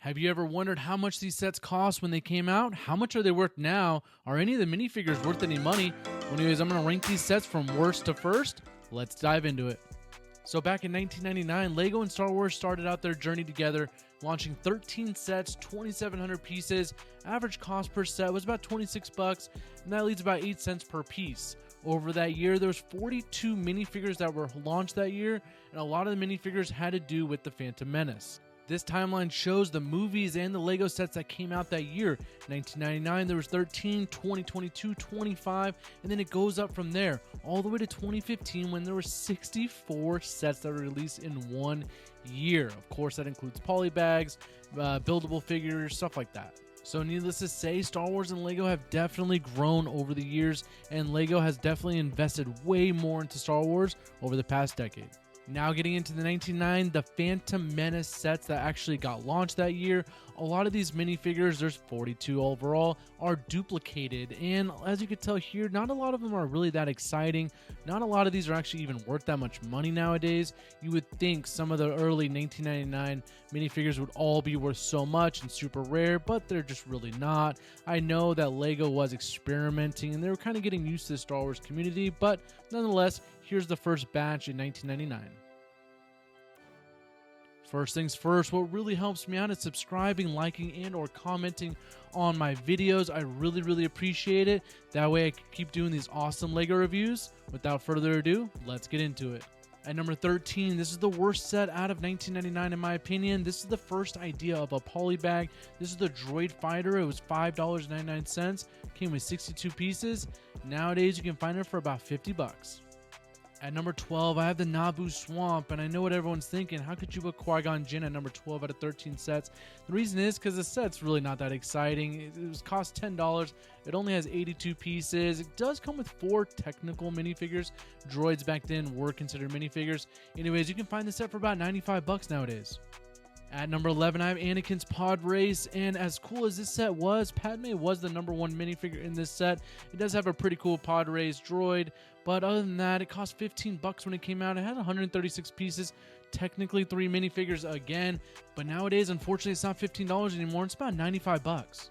Have you ever wondered how much these sets cost when they came out? How much are they worth now? Are any of the minifigures worth any money? Well, anyways, I'm going to rank these sets from worst to first. Let's dive into it. So back in 1999, LEGO and Star Wars started out their journey together, launching 13 sets, 2,700 pieces. Average cost per set was about 26 bucks, and that leads about 8 cents per piece. Over that year, there was 42 minifigures that were launched that year, and a lot of the minifigures had to do with the Phantom Menace. This timeline shows the movies and the LEGO sets that came out that year. 1999, there was 13, 2022, 25, and then it goes up from there, all the way to 2015 when there were 64 sets that were released in 1 year. Of course, that includes polybags, buildable figures, stuff like that. So needless to say, Star Wars and LEGO have definitely grown over the years, and LEGO has definitely invested way more into Star Wars over the past decade. Now getting into the 1999, the Phantom Menace sets that actually got launched that year. A lot of these minifigures, there's 42 overall, are duplicated, and as you can tell here, not a lot of them are really that exciting. Not a lot of these are actually even worth that much money nowadays. You would think some of the early 1999 minifigures would all be worth so much and super rare, but they're just really not. I know that LEGO was experimenting and they were kind of getting used to the Star Wars community, but nonetheless, here's the first batch in 1999. First things first, what really helps me out is subscribing, liking, and or commenting on my videos. I really appreciate it. That way I can keep doing these awesome LEGO reviews. Without further ado, let's get into it. At number 13, this is the worst set out of 1999 in my opinion. This is the first idea of a polybag. This is the Droid Fighter. It was $5.99. Came with 62 pieces. Nowadays you can find it for about 50 bucks. At number 12, I have the Naboo Swamp, and I know what everyone's thinking. How could you put Qui-Gon Jinn at number 12 out of 13 sets? The reason is because the set's really not that exciting. It was cost $10. It only has 82 pieces. It does come with 4 technical minifigures. Droids back then were considered minifigures. Anyways, you can find the set for about 95 bucks nowadays. At number 11, I have Anakin's Pod Race, and as cool as this set was, Padme was the number 1 minifigure in this set. It does have a pretty cool Pod Race droid, but other than that, it cost 15 bucks when it came out. It had 136 pieces, technically 3 minifigures again, but nowadays, unfortunately, it's not $15 anymore. It's about 95 bucks.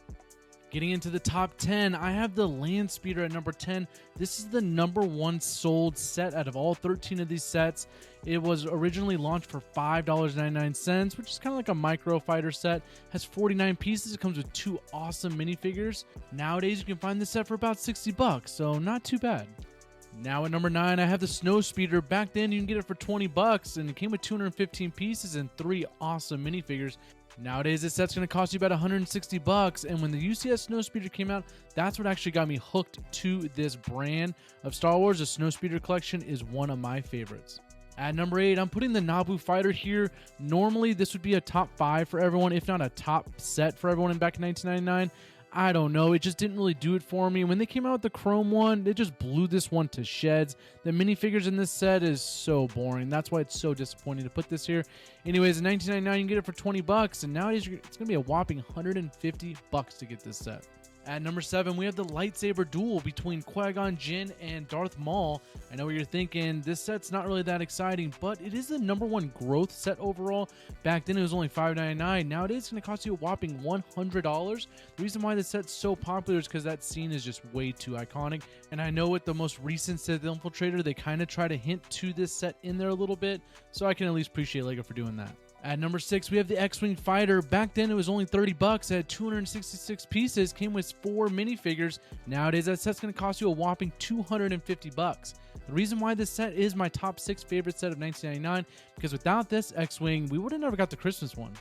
Getting into the top 10, I have the Land Speeder at number 10. This is the number 1 sold set out of all 13 of these sets. It was originally launched for $5.99, which is kind of like a micro fighter set. Has 49 pieces. It comes with 2 awesome minifigures. Nowadays, you can find this set for about 60 bucks, so not too bad. Now at number 9, I have the Snow Speeder. Back then, you can get it for 20 bucks, and it came with 215 pieces and 3 awesome minifigures. Nowadays, this set's going to cost you about 160 bucks, and when the UCS Snow Speeder came out, that's what actually got me hooked to this brand of Star Wars. The Snow Speeder collection is one of my favorites. At number 8, I'm putting the Naboo Fighter here. Normally, this would be a top 5 for everyone, if not a top set for everyone back in 1999. I don't know, it just didn't really do it for me. When they came out with the chrome one, they just blew this one to shreds. The minifigures in this set is so boring. That's why it's so disappointing to put this here. Anyways, in 1999, you can get it for 20 bucks, and nowadays it's going to be a whopping 150 bucks to get this set. At number 7, we have the lightsaber duel between Qui-Gon Jinn and Darth Maul. I know what you're thinking, this set's not really that exciting, but it is the number 1 growth set overall. Back then it was only $5.99. Nowadays it's going to cost you a whopping $100. The reason why this set's so popular is because that scene is just way too iconic. And I know with the most recent Sith Infiltrator, they kind of try to hint to this set in there a little bit, so I can at least appreciate LEGO for doing that. At number 6, we have the X-Wing Fighter. Back then, it was only 30 bucks. It had 266 pieces, came with 4 minifigures. Nowadays, that set's going to cost you a whopping 250 bucks. The reason why this set is my top 6 favorite set of 1999, because without this X-Wing, we would have never got the Christmas one.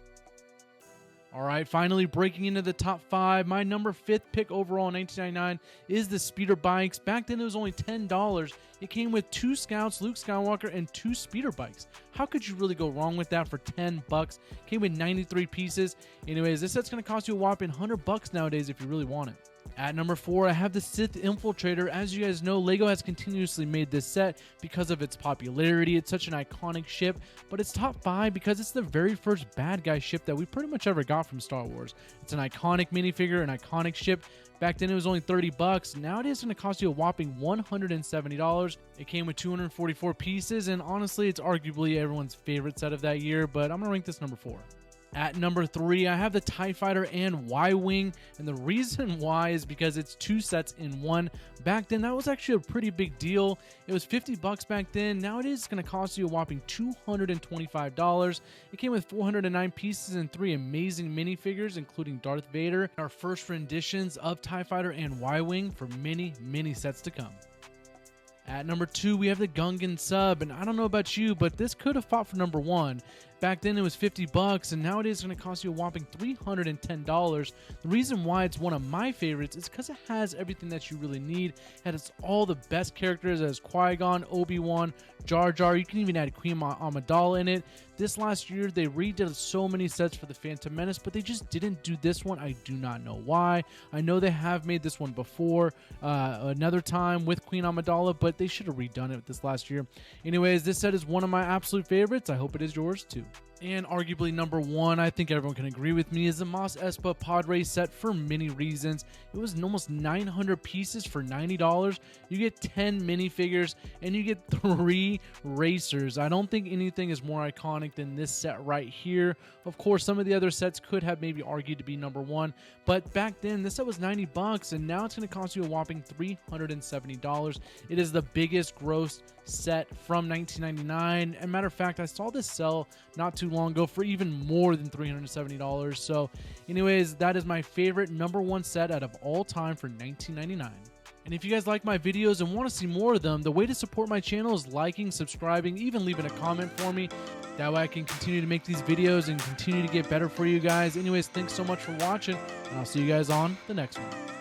Alright, finally breaking into the top 5, my number 5th pick overall in 1999 is the Speeder Bikes. Back then it was only $10. It came with 2 Scouts, Luke Skywalker, and 2 Speeder Bikes. How could you really go wrong with that for 10 bucks? Came with 93 pieces. Anyways, this set's going to cost you a whopping 100 bucks nowadays if you really want it. At number 4, I have the Sith Infiltrator. As you guys know, LEGO has continuously made this set because of its popularity. It's such an iconic ship, but it's top 5 because it's the very first bad guy ship that we pretty much ever got from Star Wars. It's an iconic minifigure, an iconic ship. Back then it was only 30 bucks. Nowadays it's going to cost you a whopping $170. It came with 244 pieces, and honestly, it's arguably everyone's favorite set of that year, but I'm going to rank this number 4. At number 3, I have the TIE Fighter and Y-Wing, and the reason why is because it's 2 sets in one. Back then, that was actually a pretty big deal. It was $50 back then. Nowadays, it's going to cost you a whopping $225. It came with 409 pieces and 3 amazing minifigures, including Darth Vader, our first renditions of TIE Fighter and Y-Wing for many, many sets to come. At number 2, we have the Gungan sub, and I don't know about you, but this could have fought for number 1. Back then it was $50, and nowadays it's going to cost you a whopping $310. The reason why it's one of my favorites is because it has everything that you really need. It has all the best characters. It has Qui-Gon, Obi-Wan, Jar Jar. You can even add Queen Amidala in it. This last year they redid so many sets for the Phantom Menace, but they just didn't do this one. I do not know why. I know they have made this one before another time with Queen Amidala, but they should have redone it this last year. Anyways, this set is one of my absolute favorites. I hope it is yours too. And arguably number 1, I think everyone can agree with me, is the Mos Espa Pod Race set for many reasons. It was almost 900 pieces for $90. You get 10 minifigures and you get 3 racers. I don't think anything is more iconic than this set right here. Of course, some of the other sets could have maybe argued to be number 1, but back then this set was $90 and now it's going to cost you a whopping $370. It is the biggest gross set from 1999. As a matter of fact, I saw this sell not too long ago for even more than $370. So anyways, that is my favorite number 1 set out of all time for 1999. And if you guys like my videos and want to see more of them, the way to support my channel is liking, subscribing, even leaving a comment for me. That way I can continue to make these videos and continue to get better for you guys. Anyways, thanks so much for watching, and I'll see you guys on the next one.